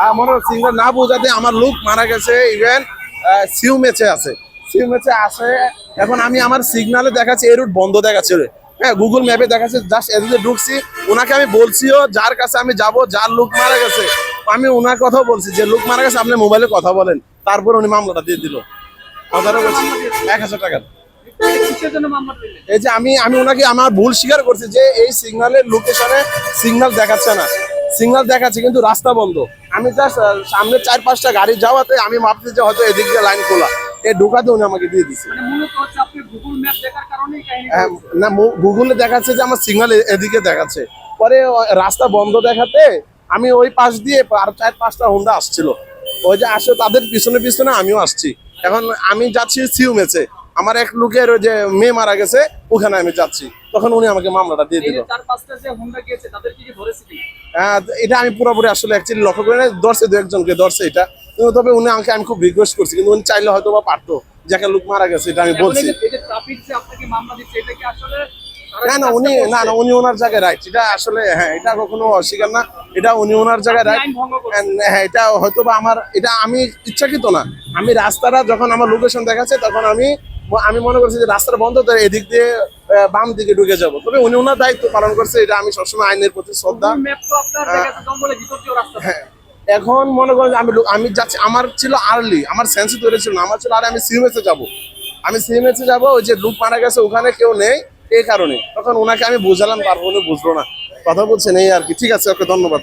আমার সিগন্যাল না বোঝাতে আমার লোক মারা গেছে, ইভেন সিউ ম্যাচে আছে, সিউ ম্যাচে আসে। এখন আমি আমার সিগনালে দেখাচ্ছে এই রুট বন্ধ দেখাচ্ছে, হ্যাঁ গুগল ম্যাপে দেখাচ্ছে, জাস্ট এদিকে ঢুকছি। ওনাকে আমি বলছিও যার কাছে আমি যাব, যার লোক মারা গেছে, আমি ওনার কথাও বলছি যে লোক মারা গেছে আপনি মোবাইলে কথা বলেন, তারপর উনি মামলাটা দিয়ে দিল। 1000 টাকা। এই যে আমি আমি ওনাকে আমার ভুল স্বীকার করছি যে এই সিগন্যালের লোকেশনে সিগন্যাল দেখাচ্ছে না, সিগন্যাল দেখাচ্ছে কিন্তু রাস্তা বন্ধ। আমি জাস্ট সামনে 4-5টা গাড়ি যাওয়াতে আমি ভাবছি যে হয়তো এদিক দিয়ে লাইন খোলা, এই ঢোকাতে উনি আমাকে দিয়ে দিচ্ছে। হ্যাঁ, না গুগলে দেখাচ্ছে যে আমার সিগন্যাল এদিকে দেখাচ্ছে, পরে রাস্তা বন্ধ দেখাতে আমি ওই পাশ দিয়ে আর 4-5টা হোন্ডা আসছিল, ওই যে আসে তাদের পিছনে পিছনে আমিও আসছি। এখন আমি যাচ্ছি সিউ ম্যাচে, আমার এক লোকের ওই যে মেয়ে মারা গেছে ওখানে আমি যাচ্ছি, তখন উনি আমাকে মামলাটা দিয়ে দিল। হ্যাঁ, এটা আমি পুরোপুরি আসলে অ্যাকচুয়ালি লক্ষ্য করে না, ধরছে 2-1জনকে ধরছে এটা, কিন্তু তবে উনি আমাকে আমি খুব রিকোয়েস্ট করছি, কিন্তু উনি চাইলে হয়তো বা পারতো, যাকে লোক মারা গেছে এটা আমি বলছি। না না উনি না না উনি ওনার জায়গায় রাইট, এটা আসলে হ্যাঁ এটা কখনো অস্বীকার না, এটা উনি ওনার জায়গায় রাইট। হ্যাঁ এটা হয়তো বা আমার, এটা আমি ইচ্ছাকৃত না, আমি রাস্তাটা যখন আমার লোকেশন দেখাচ্ছে তখন আমি আমি মনে করছি যে রাস্তাটা বন্ধ, তো এদিক দিয়ে বাম দিকে ঢুকে যাব, তবে উনি ওনার দায়িত্ব পালন করছে, এটা আমি সবসময় আইনের প্রতি শ্রদ্ধা। হ্যাঁ, এখন মনে করেন আমি আমি যাচ্ছি, আমার ছিল আর্লি, আমার সেন্সে তৈরি ছিল না, আমার ছিল আর আমি সিএমএসে যাব, আমি সিএমএসে যাব, ওই যে লোক মারা গেছে ওখানে কেউ নেই এই কারণে, তখন ওনাকে আমি বুঝালাম, তারপর উনি বুঝলো না, কথা বলছেন এই আর কি। ঠিক আছে, ওকে ধন্যবাদ।